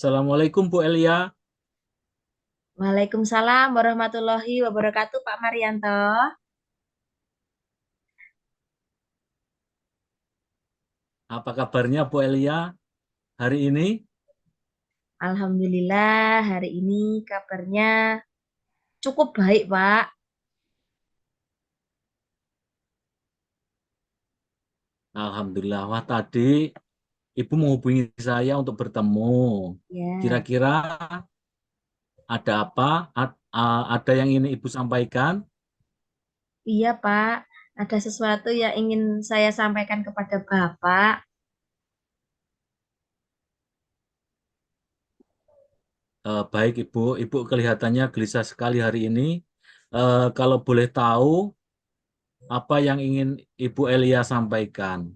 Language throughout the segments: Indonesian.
Assalamualaikum Bu Elia. Waalaikumsalam warahmatullahi wabarakatuh, Pak Marianto. Apa kabarnya Bu Elia hari ini? Alhamdulillah hari ini kabarnya cukup baik, Pak. Alhamdulillah. Wah, tadi Ibu menghubungi saya untuk bertemu. Ya, Kira-kira ada apa? Ada yang ingin Ibu sampaikan? iya Pak. Ada sesuatu yang ingin saya sampaikan kepada Bapak. Baik Ibu. Ibu kelihatannya gelisah sekali hari ini. Kalau boleh tahu, apa yang ingin Ibu Elia sampaikan?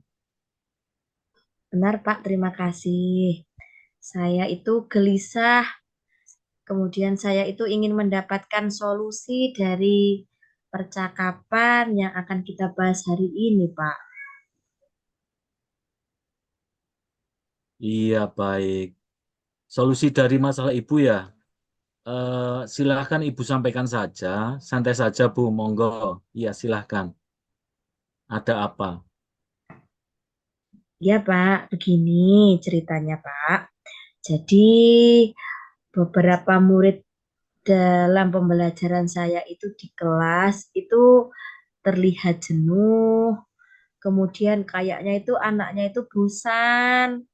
Benar Pak, terima kasih. Saya itu gelisah, kemudian saya itu ingin mendapatkan solusi dari percakapan yang akan kita bahas hari ini, Pak. Iya, baik. Solusi dari masalah Ibu ya? Silahkan Ibu sampaikan saja, santai saja Bu, monggo. Iya silahkan. Ada apa? Ya Pak, begini ceritanya Pak. Jadi beberapa murid dalam pembelajaran saya itu di kelas itu terlihat jenuh, kemudian kayaknya itu anaknya itu bosan,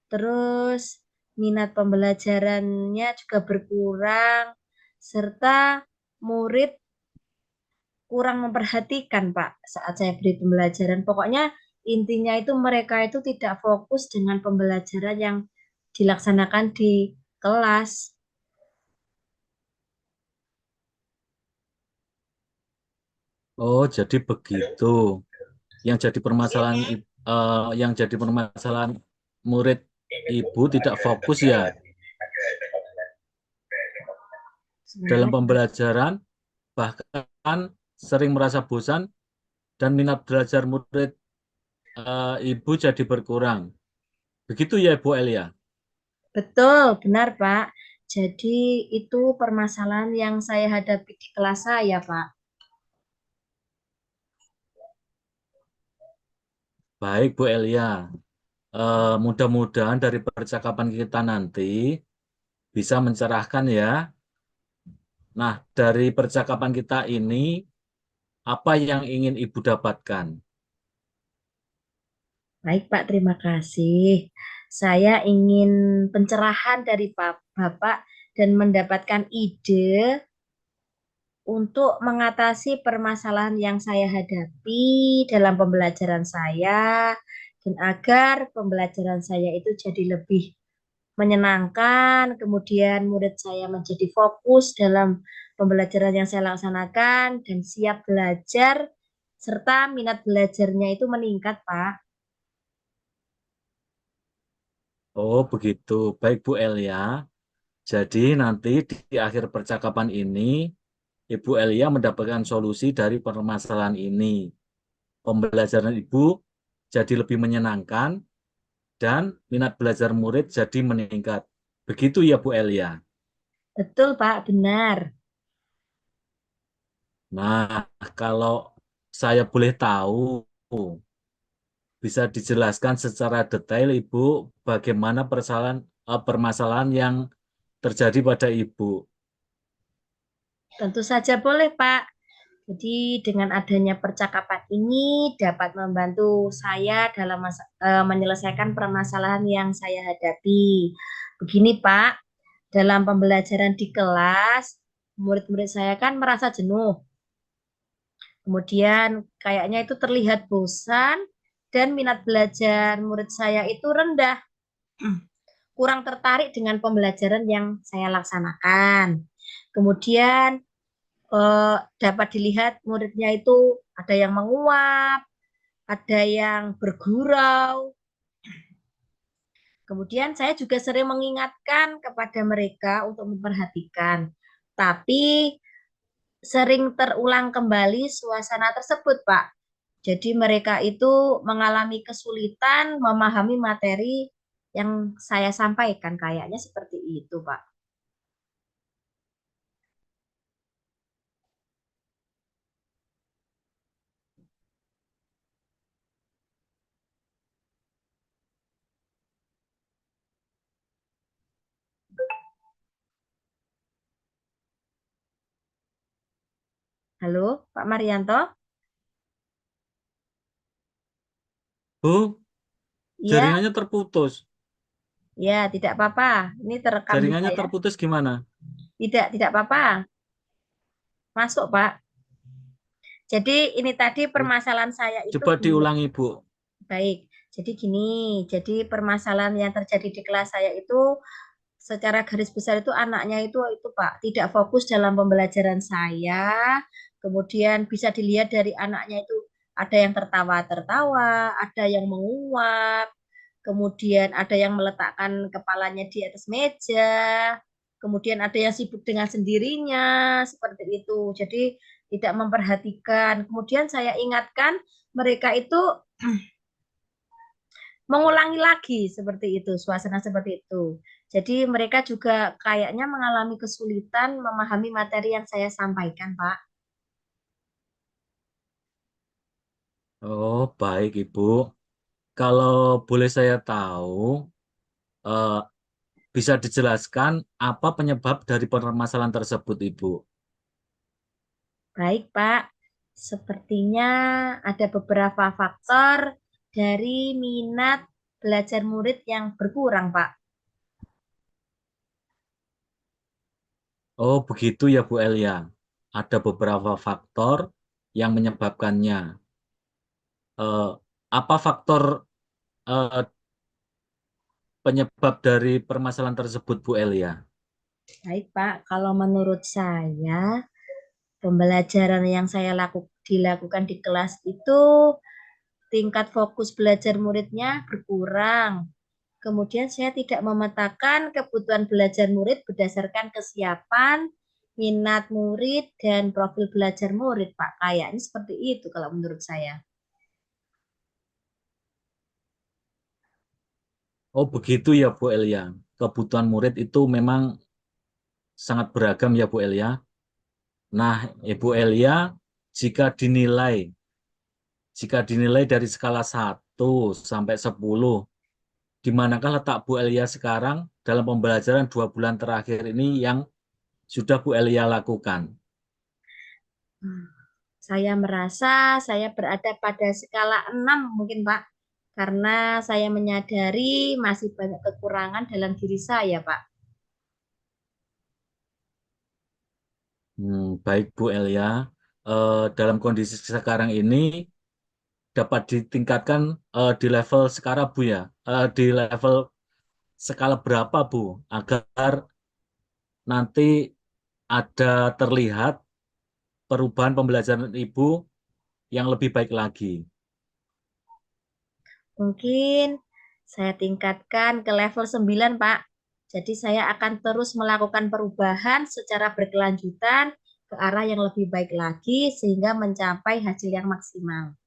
terus minat pembelajarannya juga berkurang, serta murid kurang memperhatikan Pak saat saya beri pembelajaran. Pokoknya intinya itu mereka itu tidak fokus dengan pembelajaran yang dilaksanakan di kelas. Oh, jadi begitu. Yang jadi permasalahan murid Ibu tidak fokus ya dalam Sebentar, pembelajaran, bahkan sering merasa bosan dan minat belajar murid Ibu jadi berkurang. Begitu ya Bu Elia? betul, benar Pak. Jadi itu permasalahan yang saya hadapi di kelas saya, Pak. Baik Bu Elia. Mudah-mudahan dari percakapan kita nanti bisa mencerahkan ya. Nah, dari percakapan kita ini, apa yang ingin Ibu dapatkan? Baik, Pak, terima kasih. Saya ingin pencerahan dari Bapak dan mendapatkan ide untuk mengatasi permasalahan yang saya hadapi dalam pembelajaran saya dan agar pembelajaran saya itu jadi lebih menyenangkan, kemudian murid saya menjadi fokus dalam pembelajaran yang saya laksanakan dan siap belajar, serta minat belajarnya itu meningkat, Pak. Oh, begitu. Baik Bu Elia. Jadi nanti di akhir percakapan ini, Ibu Elia mendapatkan solusi dari permasalahan ini. Pembelajaran Ibu jadi lebih menyenangkan dan minat belajar murid jadi meningkat. Begitu ya Bu Elia. Betul, Pak, benar. Nah, kalau saya boleh tahu, bisa dijelaskan secara detail Ibu bagaimana permasalahan yang terjadi pada Ibu. Tentu saja boleh, Pak. Jadi dengan adanya percakapan ini dapat membantu saya dalam menyelesaikan permasalahan yang saya hadapi. Begini, Pak, dalam pembelajaran di kelas, murid-murid saya kan merasa jenuh. Kemudian kayaknya itu terlihat bosan dan minat belajar murid saya itu rendah, kurang tertarik dengan pembelajaran yang saya laksanakan. Kemudian dapat dilihat muridnya itu ada yang menguap, ada yang bergurau. Kemudian saya juga sering mengingatkan kepada mereka untuk memperhatikan. Tapi sering terulang kembali suasana tersebut, Pak. Jadi mereka itu mengalami kesulitan memahami materi yang saya sampaikan, kayaknya seperti itu, Pak. Halo, Pak Marianto? Bu, Iya, jaringannya terputus. ya, tidak apa-apa. Ini terekam juga Jaringannya ya. terputus gimana? Tidak apa-apa. Masuk, Pak. Jadi ini tadi permasalahan saya itu Coba gini, diulangi, Bu. baik. Jadi gini, jadi permasalahan yang terjadi di kelas saya itu secara garis besar itu anaknya itu Pak tidak fokus dalam pembelajaran saya. Kemudian bisa dilihat dari anaknya itu ada yang tertawa-tertawa, ada yang menguap, kemudian ada yang meletakkan kepalanya di atas meja, kemudian ada yang sibuk dengan sendirinya, seperti itu. Jadi tidak memperhatikan. Kemudian saya ingatkan mereka itu mengulangi lagi seperti itu, suasana seperti itu. Jadi mereka juga kayaknya mengalami kesulitan memahami materi yang saya sampaikan, Pak. Oh, baik, Ibu. Kalau boleh saya tahu, eh, bisa dijelaskan apa penyebab dari permasalahan tersebut, Ibu? Baik, Pak. Sepertinya ada beberapa faktor dari minat belajar murid yang berkurang, Pak. Oh, begitu ya, Bu Elia. Ada beberapa faktor yang menyebabkannya. Eh, apa faktor eh, penyebab dari permasalahan tersebut, Bu Elia? Baik, Pak. Kalau menurut saya, pembelajaran yang saya dilakukan di kelas itu tingkat fokus belajar muridnya berkurang. Kemudian saya tidak memetakan kebutuhan belajar murid berdasarkan kesiapan, minat murid, dan profil belajar murid, Pak. Kayaknya seperti itu kalau menurut saya. Oh, begitu ya, Bu Elia. Kebutuhan murid itu memang sangat beragam ya, Bu Elia. Nah, Ibu Elia, jika dinilai jika dinilai dari skala 1 sampai 10, di manakah letak Bu Elia sekarang dalam pembelajaran 2 bulan terakhir ini yang sudah Bu Elia lakukan? Saya merasa saya berada pada skala 6 mungkin, Pak. Karena saya menyadari masih banyak kekurangan dalam diri saya, Pak. Baik Bu Elia, dalam kondisi sekarang ini dapat ditingkatkan di level sekarang Bu ya, di level skala berapa Bu, agar nanti ada terlihat perubahan pembelajaran Ibu yang lebih baik lagi. Mungkin saya tingkatkan ke level 9, Pak. Jadi saya akan terus melakukan perubahan secara berkelanjutan ke arah yang lebih baik lagi sehingga mencapai hasil yang maksimal.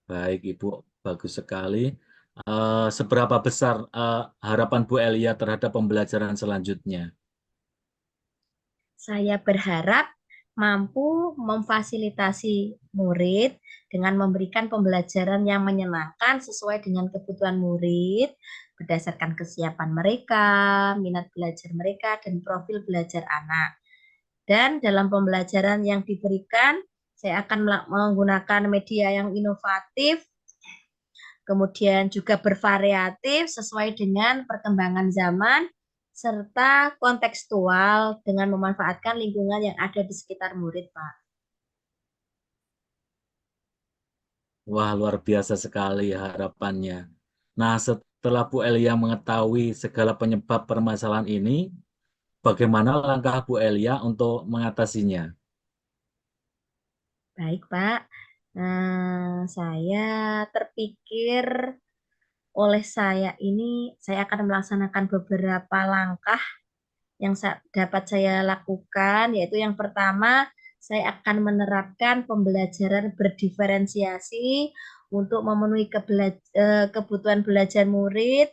Baik Ibu, bagus sekali. Seberapa besar harapan Bu Elia terhadap pembelajaran selanjutnya? Saya berharap mampu memfasilitasi murid dengan memberikan pembelajaran yang menyenangkan sesuai dengan kebutuhan murid berdasarkan kesiapan mereka, minat belajar mereka, dan profil belajar anak. Dan dalam pembelajaran yang diberikan, saya akan menggunakan media yang inovatif, kemudian juga bervariatif sesuai dengan perkembangan zaman, serta kontekstual dengan memanfaatkan lingkungan yang ada di sekitar murid, Pak. Wah, luar biasa sekali harapannya. Nah, setelah Bu Elia mengetahui segala penyebab permasalahan ini, bagaimana langkah Bu Elia untuk mengatasinya? Baik, Pak. Saya terpikir oleh saya ini, saya akan melaksanakan beberapa langkah yang dapat saya lakukan, yaitu yang pertama, saya akan menerapkan pembelajaran berdiferensiasi untuk memenuhi kebutuhan belajar murid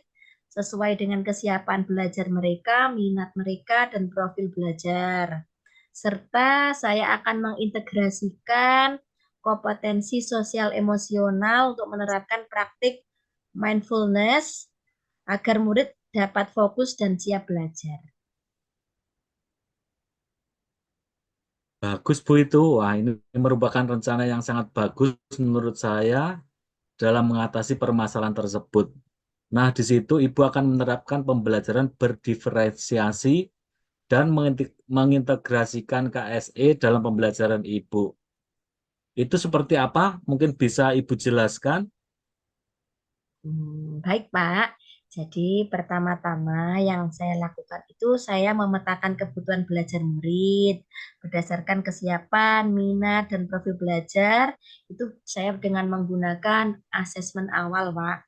sesuai dengan kesiapan belajar mereka, minat mereka, dan profil belajar. Serta saya akan mengintegrasikan kompetensi sosial emosional untuk menerapkan praktik mindfulness agar murid dapat fokus dan siap belajar. Bagus Bu itu. Wah, ini merupakan rencana yang sangat bagus menurut saya dalam mengatasi permasalahan tersebut. Nah, di situ Ibu akan menerapkan pembelajaran berdiferensiasi dan mengintegrasikan KSE dalam pembelajaran Ibu. Itu seperti apa? Mungkin bisa Ibu jelaskan? Baik, Pak. Jadi, pertama-tama yang saya lakukan itu saya memetakan kebutuhan belajar murid berdasarkan kesiapan, minat, dan profil belajar. Itu saya dengan menggunakan asesmen awal, Pak.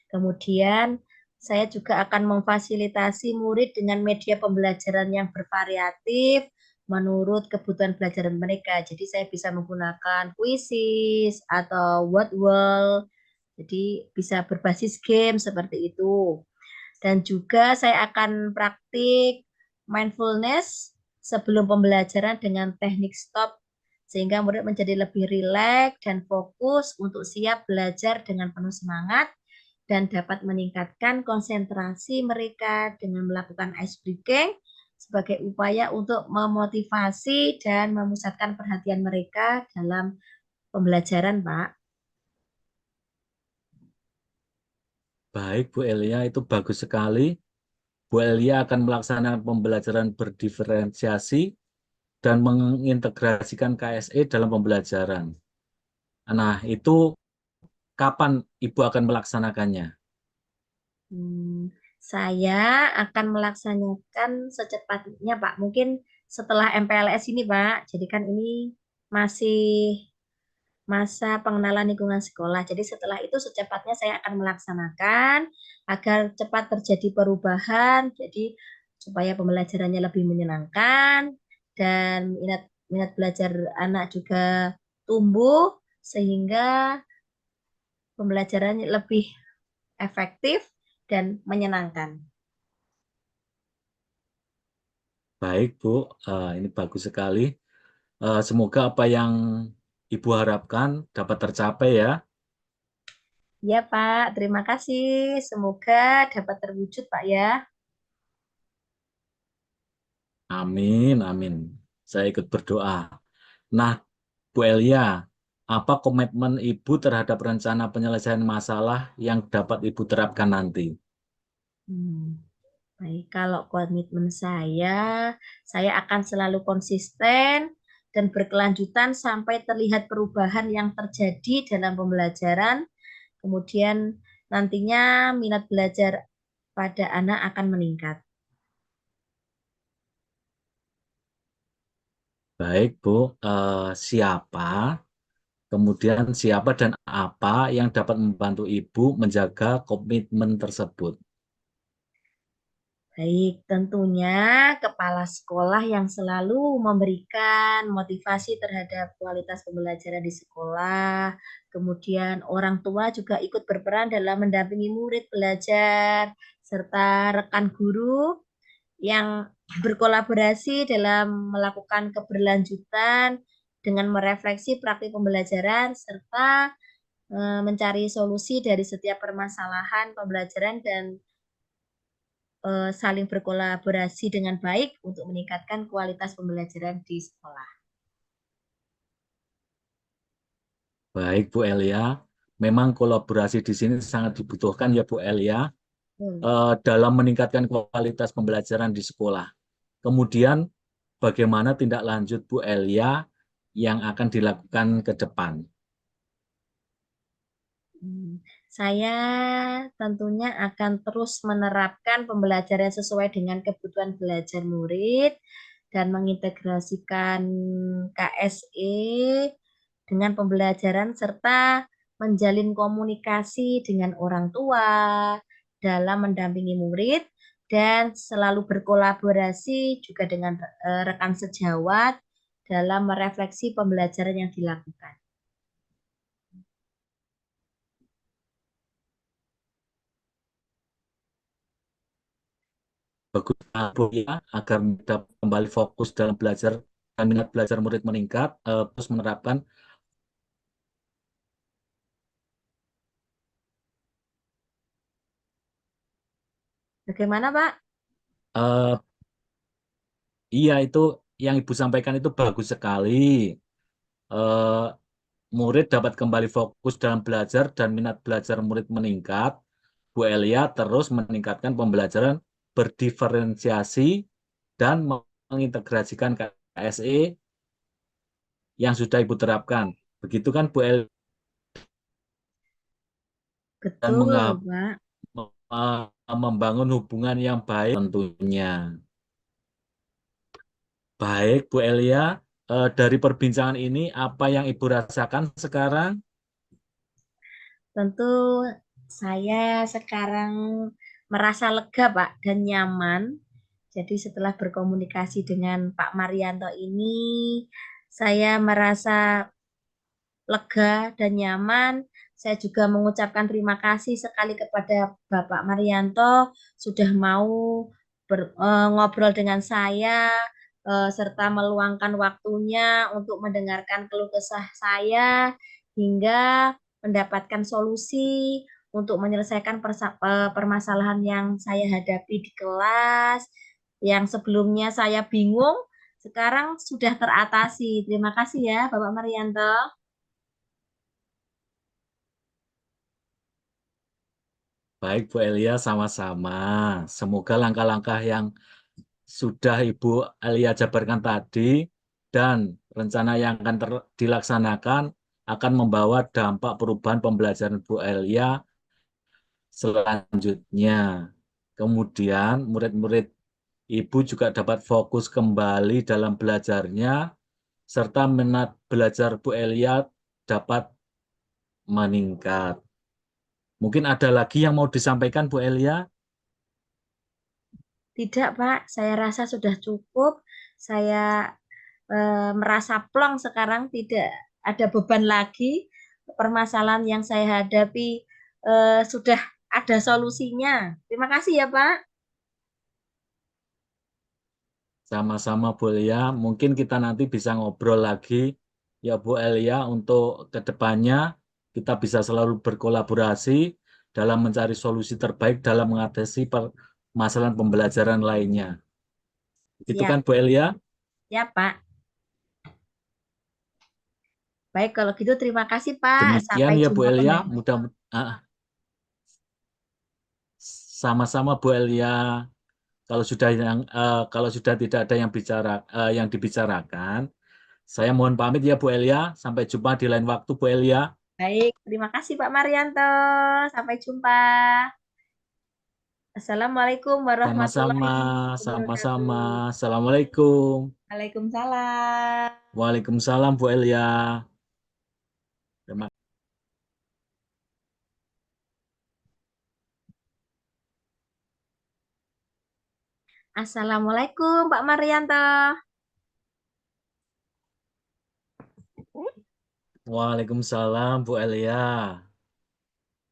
Kemudian, saya juga akan memfasilitasi murid dengan media pembelajaran yang bervariatif menurut kebutuhan belajar mereka. Jadi, saya bisa menggunakan quizzes atau word wall. Jadi bisa berbasis game seperti itu. Dan juga saya akan praktik mindfulness sebelum pembelajaran dengan teknik stop sehingga murid menjadi lebih rileks dan fokus untuk siap belajar dengan penuh semangat dan dapat meningkatkan konsentrasi mereka dengan melakukan ice breaking sebagai upaya untuk memotivasi dan memusatkan perhatian mereka dalam pembelajaran, Pak. Baik, Bu Elia, itu bagus sekali. Bu Elia akan melaksanakan pembelajaran berdiferensiasi dan mengintegrasikan KSE dalam pembelajaran. Nah, itu kapan Ibu akan melaksanakannya? Saya akan melaksanakan secepatnya, Pak. Mungkin setelah MPLS ini, Pak. Jadi kan ini masih masa pengenalan lingkungan sekolah. Jadi setelah itu secepatnya saya akan melaksanakan agar cepat terjadi perubahan. Jadi supaya pembelajarannya lebih menyenangkan dan minat minat belajar anak juga tumbuh sehingga pembelajarannya lebih efektif dan menyenangkan. Baik, Bu. Ini bagus sekali. Semoga apa yang Ibu harapkan dapat tercapai ya. Ya, Pak. Terima kasih. Semoga dapat terwujud, Pak ya. Amin, amin. Saya ikut berdoa. Nah, Bu Elia, apa komitmen Ibu terhadap rencana penyelesaian masalah yang dapat Ibu terapkan nanti? Hmm, Baik, kalau komitmen saya akan selalu konsisten dan berkelanjutan sampai terlihat perubahan yang terjadi dalam pembelajaran. Kemudian nantinya minat belajar pada anak akan meningkat. Baik, Bu. Siapa, kemudian siapa dan apa yang dapat membantu Ibu menjaga komitmen tersebut? Baik, tentunya kepala sekolah yang selalu memberikan motivasi terhadap kualitas pembelajaran di sekolah. Kemudian orang tua juga ikut berperan dalam mendampingi murid belajar, serta rekan guru yang berkolaborasi dalam melakukan keberlanjutan dengan merefleksi praktik pembelajaran serta mencari solusi dari setiap permasalahan pembelajaran dan saling berkolaborasi dengan baik untuk meningkatkan kualitas pembelajaran di sekolah. Baik, Bu Elia. Memang kolaborasi di sini sangat dibutuhkan ya, Bu Elia, dalam meningkatkan kualitas pembelajaran di sekolah. Kemudian, bagaimana tindak lanjut Bu Elia yang akan dilakukan ke depan? Saya tentunya akan terus menerapkan pembelajaran sesuai dengan kebutuhan belajar murid dan mengintegrasikan KSE dengan pembelajaran serta menjalin komunikasi dengan orang tua dalam mendampingi murid dan selalu berkolaborasi juga dengan rekan sejawat dalam merefleksi pembelajaran yang dilakukan. bagus Bu ya, agar dapat kembali fokus dalam belajar dan minat belajar murid meningkat, terus menerapkan Bagaimana, Pak? eh, iya itu yang Ibu sampaikan itu bagus sekali. Eh, Murid dapat kembali fokus dalam belajar dan minat belajar murid meningkat. Bu Elia terus meningkatkan pembelajaran berdiferensiasi dan mengintegrasikan KSE yang sudah Ibu terapkan. Begitu kan Bu Elia dan Betul, Pak. membangun hubungan yang baik tentunya. Baik Bu Elia, dari perbincangan ini apa yang Ibu rasakan sekarang? Tentu saya sekarang merasa lega, Pak, dan nyaman. Jadi setelah berkomunikasi dengan Pak Marianto ini, saya merasa lega dan nyaman. Saya juga mengucapkan terima kasih sekali kepada Bapak Marianto sudah mau ngobrol dengan saya serta meluangkan waktunya untuk mendengarkan keluh kesah saya hingga mendapatkan solusi untuk menyelesaikan permasalahan yang saya hadapi di kelas yang sebelumnya saya bingung sekarang sudah teratasi. Terima kasih ya Bapak Marianto. Baik Bu Elia, sama-sama. Semoga langkah-langkah yang sudah Ibu Elia jabarkan tadi dan rencana yang akan dilaksanakan akan membawa dampak perubahan pembelajaran Bu Elia selanjutnya. Kemudian murid-murid Ibu juga dapat fokus kembali dalam belajarnya serta minat belajar Bu Elia dapat meningkat. Mungkin ada lagi yang mau disampaikan Bu Elia? Tidak, Pak. Saya rasa sudah cukup. Saya merasa plong sekarang, tidak ada beban lagi. Permasalahan yang saya hadapi sudah ada solusinya. Terima kasih ya, Pak. Sama-sama Bu Elia, mungkin kita nanti bisa ngobrol lagi ya Bu Elia untuk kedepannya kita bisa selalu berkolaborasi dalam mencari solusi terbaik dalam mengatasi permasalahan pembelajaran lainnya. Itu kan Siap. Bu Elia? Ya, Pak. Baik, kalau gitu terima kasih, Pak. Demikian Sampai ya Bu jumpa Elia, kembali. sama-sama Bu Elia. Kalau sudah tidak ada yang yang dibicarakan, saya mohon pamit ya Bu Elia. Sampai jumpa di lain waktu Bu Elia. Baik, terima kasih Pak Marianto. Sampai jumpa. Assalamualaikum Sama-sama, warahmatullahi sama-sama. wabarakatuh. Assalamualaikum. Waalaikumsalam. Waalaikumsalam Bu Elia. Terima Assalamualaikum Pak Marianto. Waalaikumsalam Bu Elia.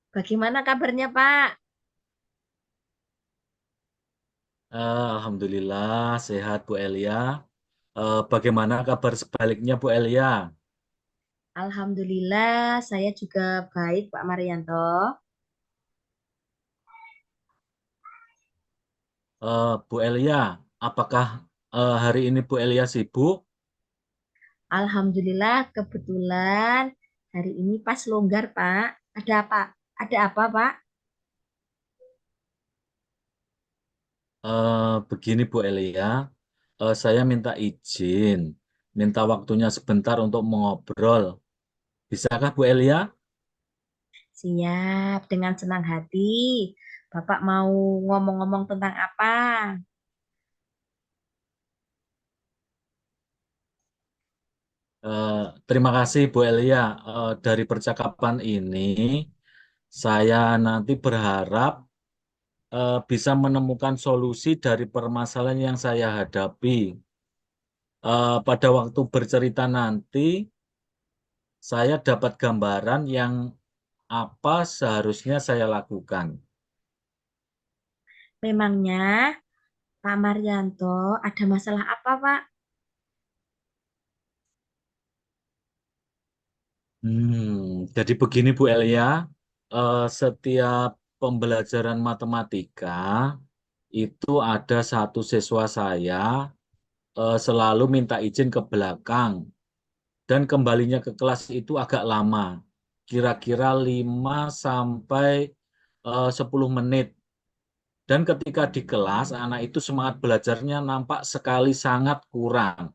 Bagaimana kabarnya Pak? Alhamdulillah sehat Bu Elia. Bagaimana kabar sebaliknya Bu Elia? Alhamdulillah saya juga baik Pak Marianto. Bu Elia, apakah hari ini Bu Elia sibuk? Alhamdulillah kebetulan hari ini pas longgar Pak. Ada apa? Ada apa Pak? Begini Bu Elia, saya minta izin, minta waktunya sebentar untuk mengobrol. Bisakah Bu Elia? Siap, dengan senang hati. Bapak mau ngomong-ngomong tentang apa? Eh, Terima kasih Bu Elia. Dari percakapan ini, saya nanti berharap bisa menemukan solusi dari permasalahan yang saya hadapi. Pada waktu bercerita nanti, saya dapat gambaran yang apa seharusnya saya lakukan. Memangnya Pak Marianto, ada masalah apa, Pak? Jadi begini Bu Elia, setiap pembelajaran matematika itu ada satu siswa saya selalu minta izin ke belakang dan kembalinya ke kelas itu agak lama, kira-kira 5 sampai 10 menit. Dan ketika di kelas, anak itu semangat belajarnya nampak sekali sangat kurang,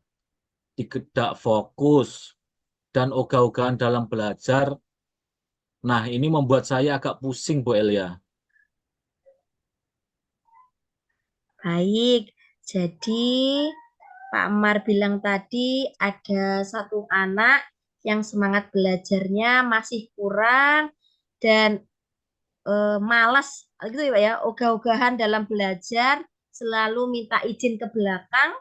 tidak fokus, dan ogah-ogahan dalam belajar. Nah, ini membuat saya agak pusing, Bu Elia. Baik, jadi Pak Amar bilang tadi ada satu anak yang semangat belajarnya masih kurang dan malas gitu ya Pak ya, ogah-ogahan dalam belajar, selalu minta izin ke belakang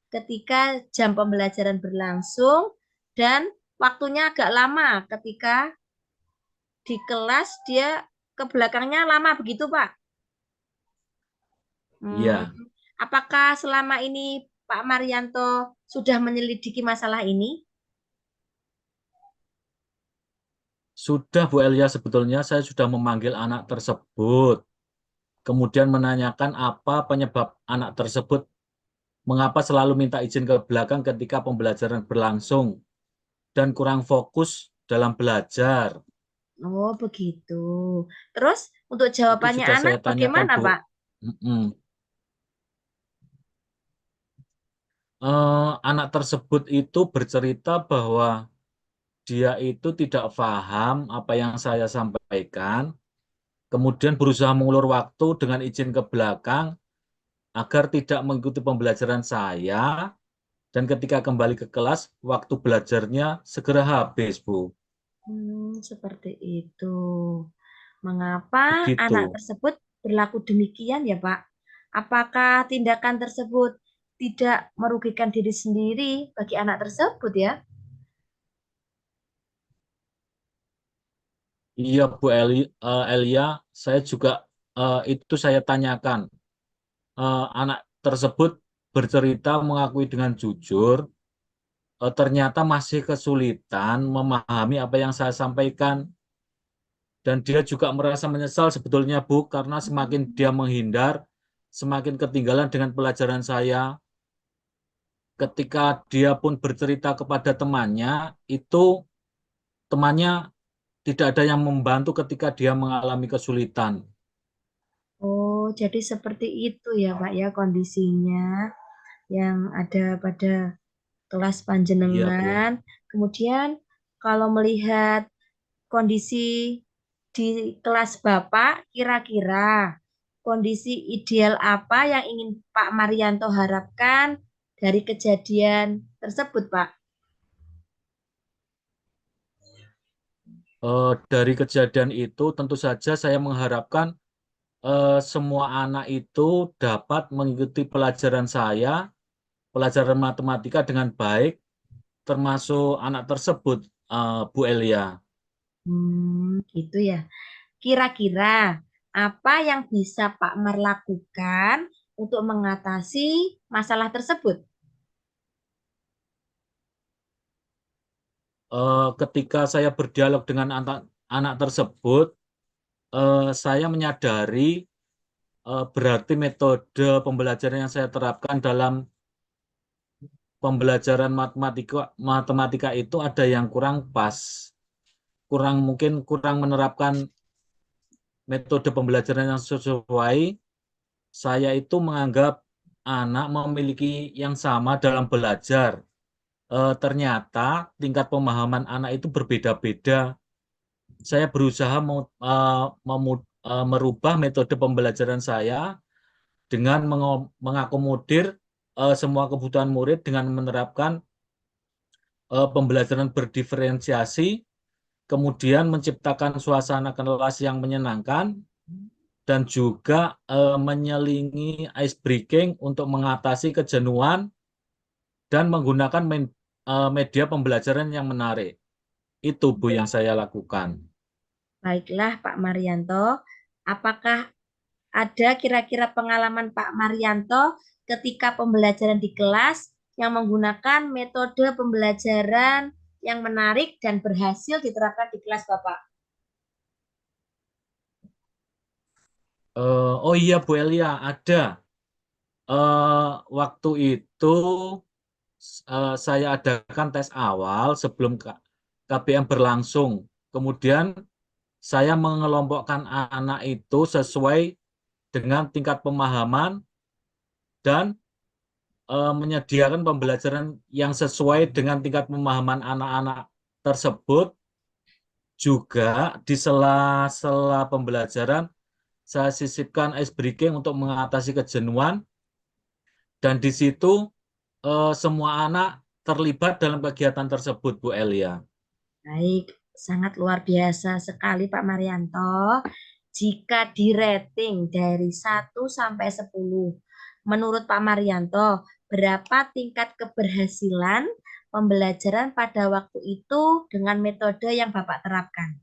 ketika jam pembelajaran berlangsung dan waktunya agak lama ketika di kelas dia ke belakangnya lama begitu Pak. Hmm, Iya, apakah selama ini Pak Marianto sudah menyelidiki masalah ini? sudah Bu Elia, sebetulnya saya sudah memanggil anak tersebut, kemudian menanyakan apa penyebab anak tersebut, mengapa selalu minta izin ke belakang ketika pembelajaran berlangsung, dan kurang fokus dalam belajar. Oh, begitu. Terus untuk Itu jawabannya sudah anak saya tanyakan, bagaimana, Bu. Pak? Mm-mm. Anak tersebut itu bercerita bahwa dia itu tidak paham apa yang saya sampaikan, kemudian berusaha mengulur waktu dengan izin ke belakang agar tidak mengikuti pembelajaran saya, dan ketika kembali ke kelas, waktu belajarnya segera habis, Bu. Seperti itu. Mengapa anak Begitu. tersebut berlaku demikian ya, Pak? Apakah tindakan tersebut tidak merugikan diri sendiri bagi anak tersebut ya? Iya, Bu Elia, saya juga itu saya tanyakan. Anak tersebut bercerita mengakui dengan jujur, ternyata masih kesulitan memahami apa yang saya sampaikan. Dan dia juga merasa menyesal sebetulnya, Bu, karena semakin dia menghindar, semakin ketinggalan dengan pelajaran saya. Ketika dia pun bercerita kepada temannya, itu temannya tidak ada yang membantu ketika dia mengalami kesulitan. Oh, jadi seperti itu ya, Pak ya kondisinya yang ada pada kelas Iya, Bu. panjenengan. Kemudian kalau melihat kondisi di kelas Bapak, kira-kira kondisi ideal apa yang ingin Pak Marianto harapkan dari kejadian tersebut, Pak? Dari kejadian itu tentu saja saya mengharapkan semua anak itu dapat mengikuti pelajaran saya, pelajaran matematika dengan baik, termasuk anak tersebut, Bu Elia. Gitu ya. Kira-kira apa yang bisa Pak Mar lakukan untuk mengatasi masalah tersebut? Ketika saya berdialog dengan anak tersebut, saya menyadari berarti metode pembelajaran yang saya terapkan dalam pembelajaran matematika itu ada yang kurang pas, mungkin kurang menerapkan metode pembelajaran yang sesuai. Saya itu menganggap anak memiliki yang sama dalam belajar. Ternyata tingkat pemahaman anak itu berbeda-beda. Saya berusaha merubah metode pembelajaran saya dengan mengakomodir semua kebutuhan murid dengan menerapkan pembelajaran berdiferensiasi, kemudian menciptakan suasana kelas yang menyenangkan, dan juga menyelingi ice breaking untuk mengatasi kejenuhan dan menggunakan media pembelajaran yang menarik. Itu, Bu, yang saya lakukan. Baiklah, Pak Marianto. Apakah ada kira-kira pengalaman Pak Marianto ketika pembelajaran di kelas yang menggunakan metode pembelajaran yang menarik dan berhasil diterapkan di kelas Bapak? Oh iya Bu Elia, ada. Waktu itu saya adakan tes awal sebelum KBM berlangsung. Kemudian saya mengelompokkan anak itu sesuai dengan tingkat pemahaman dan menyediakan pembelajaran yang sesuai dengan tingkat pemahaman anak-anak tersebut. Juga di sela-sela pembelajaran saya sisipkan ice breaking untuk mengatasi kejenuhan dan di situ semua anak terlibat dalam kegiatan tersebut, Bu Elia. Baik, sangat luar biasa sekali Pak Marianto. Jika di rating dari 1 sampai 10, menurut Pak Marianto, berapa tingkat keberhasilan pembelajaran pada waktu itu dengan metode yang Bapak terapkan?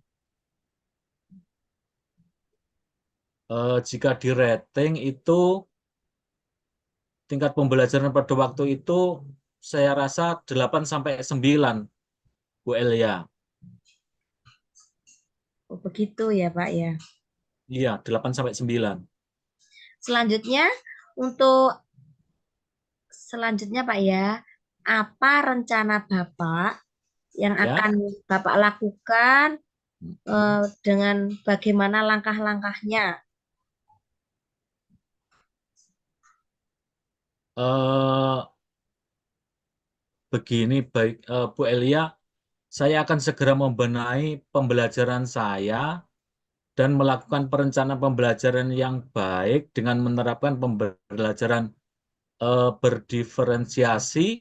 Jika di rating itu tingkat pembelajaran pada waktu itu saya rasa 8 sampai 9, Bu Elia. Oh, begitu ya Pak ya. Iya, 8 sampai 9. Selanjutnya, untuk selanjutnya Pak ya, apa rencana Bapak yang Ya. akan Bapak lakukan dengan bagaimana langkah-langkahnya? Eh, Begini baik Bu Elia, saya akan segera membenahi pembelajaran saya dan melakukan perencanaan pembelajaran yang baik dengan menerapkan pembelajaran berdiferensiasi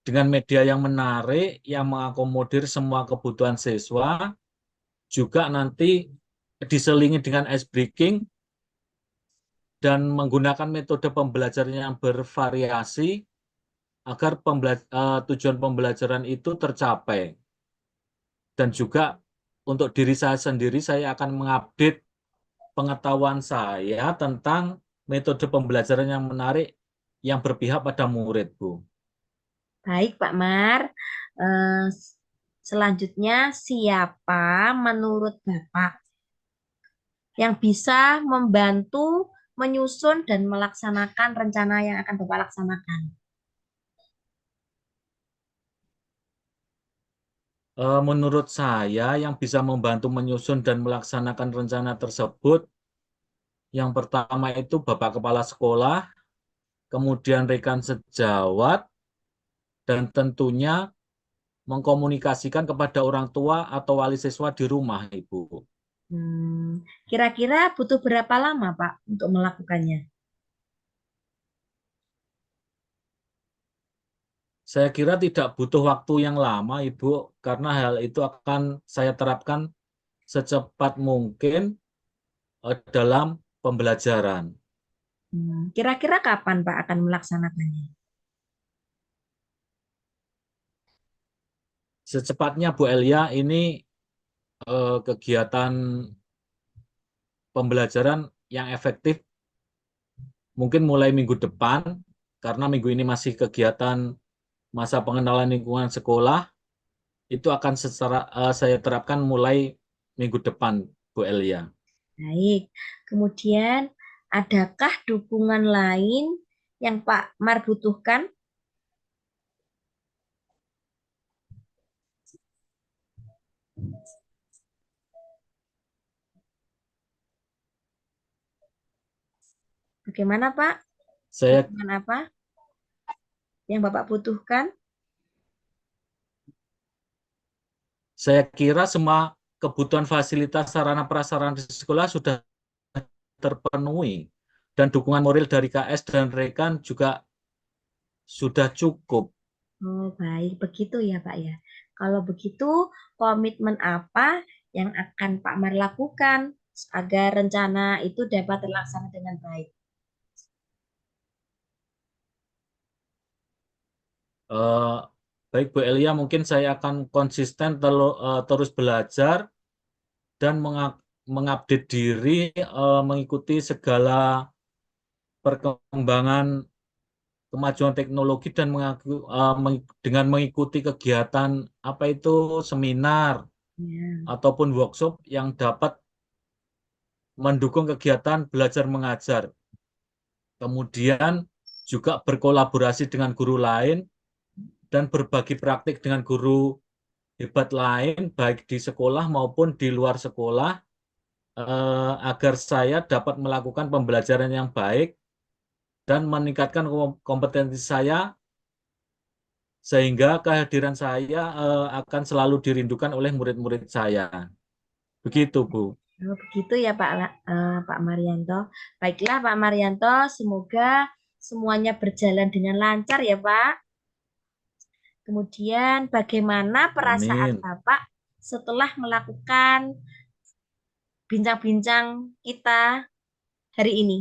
dengan media yang menarik, yang mengakomodir semua kebutuhan siswa, juga nanti diselingi dengan ice breaking dan menggunakan metode pembelajaran yang bervariasi agar tujuan pembelajaran itu tercapai. Dan juga untuk diri saya sendiri, saya akan mengupdate pengetahuan saya tentang metode pembelajaran yang menarik yang berpihak pada murid, Bu. Baik, Pak Mar. Eh, Selanjutnya, siapa menurut Bapak yang bisa membantu menyusun dan melaksanakan rencana yang akan Bapak laksanakan? Menurut saya, yang bisa membantu menyusun dan melaksanakan rencana tersebut, yang pertama itu Bapak Kepala Sekolah, kemudian rekan sejawat, dan tentunya mengkomunikasikan kepada orang tua atau wali siswa di rumah, Ibu. Kira-kira butuh berapa lama, Pak, untuk melakukannya? Saya kira tidak butuh waktu yang lama, Ibu, karena hal itu akan saya terapkan secepat mungkin dalam pembelajaran. Kira-kira kapan, Pak, akan melaksanakannya? Secepatnya, Bu Elia, ini kegiatan pembelajaran yang efektif mungkin mulai minggu depan, karena minggu ini masih kegiatan masa pengenalan lingkungan sekolah, itu akan saya terapkan mulai minggu depan, Bu Elia. Baik. Kemudian, adakah dukungan lain yang Pak Mar butuhkan? Bagaimana, Pak? Saya Dukungan apa yang Bapak butuhkan? saya kira semua kebutuhan fasilitas sarana prasarana di sekolah sudah terpenuhi dan dukungan moral dari KS dan rekan juga sudah cukup. Oh, baik. Begitu ya, Pak ya. Kalau begitu, komitmen apa yang akan Pak Mar lakukan agar rencana itu dapat terlaksana dengan baik? Eh, Baik Bu Elia, mungkin saya akan konsisten terus belajar dan mengupdate diri, mengikuti segala perkembangan kemajuan teknologi dan dengan mengikuti kegiatan apa itu seminar Ya. ataupun workshop yang dapat mendukung kegiatan belajar mengajar. Kemudian juga berkolaborasi dengan guru lain dan berbagi praktik dengan guru hebat lain baik di sekolah maupun di luar sekolah, agar saya dapat melakukan pembelajaran yang baik dan meningkatkan kompetensi saya sehingga kehadiran saya akan selalu dirindukan oleh murid-murid saya. Begitu, Bu. Oh, begitu ya Pak Marianto. Baiklah Pak Marianto, semoga semuanya berjalan dengan lancar ya Pak. Kemudian bagaimana perasaan Amin. Bapak setelah melakukan bincang-bincang kita hari ini?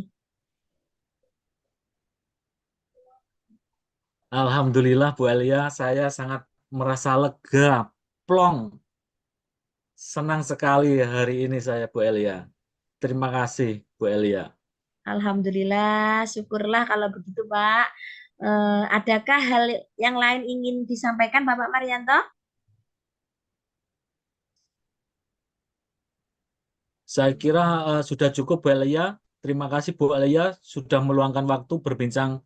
Alhamdulillah, Bu Elia, saya sangat merasa lega, plong, senang sekali hari ini saya, Bu Elia. Terima kasih, Bu Elia. Alhamdulillah, syukurlah kalau begitu Pak. Adakah hal yang lain ingin disampaikan Bapak Marianto? Saya kira sudah cukup, Bu Elia. Terima kasih, Bu Elia, sudah meluangkan waktu berbincang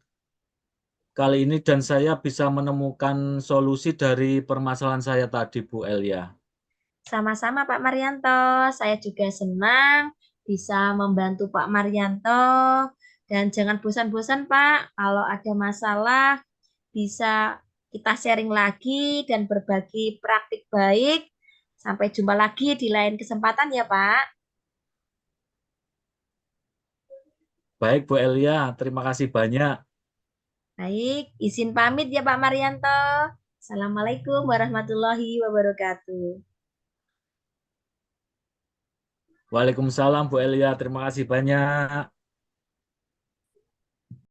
kali ini dan saya bisa menemukan solusi dari permasalahan saya tadi, Bu Elia. Sama-sama Pak Marianto, saya juga senang bisa membantu Pak Marianto dan jangan bosan-bosan Pak. Kalau ada masalah bisa kita sharing lagi dan berbagi praktik baik. Sampai jumpa lagi di lain kesempatan ya Pak. Baik, Bu Elia, terima kasih banyak. Baik, izin pamit ya Pak Marianto. Assalamualaikum warahmatullahi wabarakatuh. Waalaikumsalam, Bu Elia, terima kasih banyak.